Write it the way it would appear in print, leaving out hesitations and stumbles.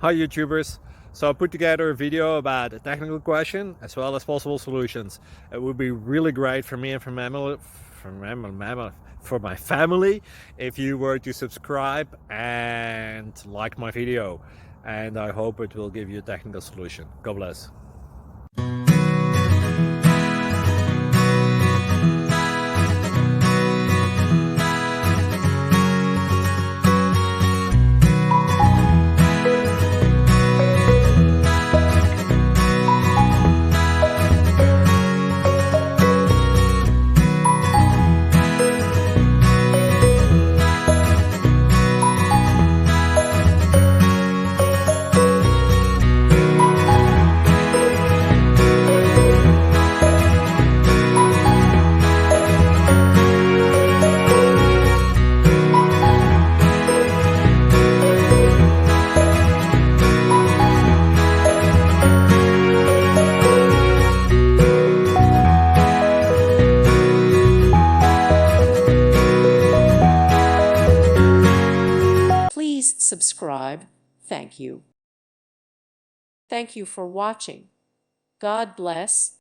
Hi YouTubers! So I put together a video about a technical question as well as possible solutions. It would be really great for me and for my family if you were to subscribe and like my video, and I hope it will give you a technical solution. God bless. Please subscribe. Thank you. Thank you for watching. God bless.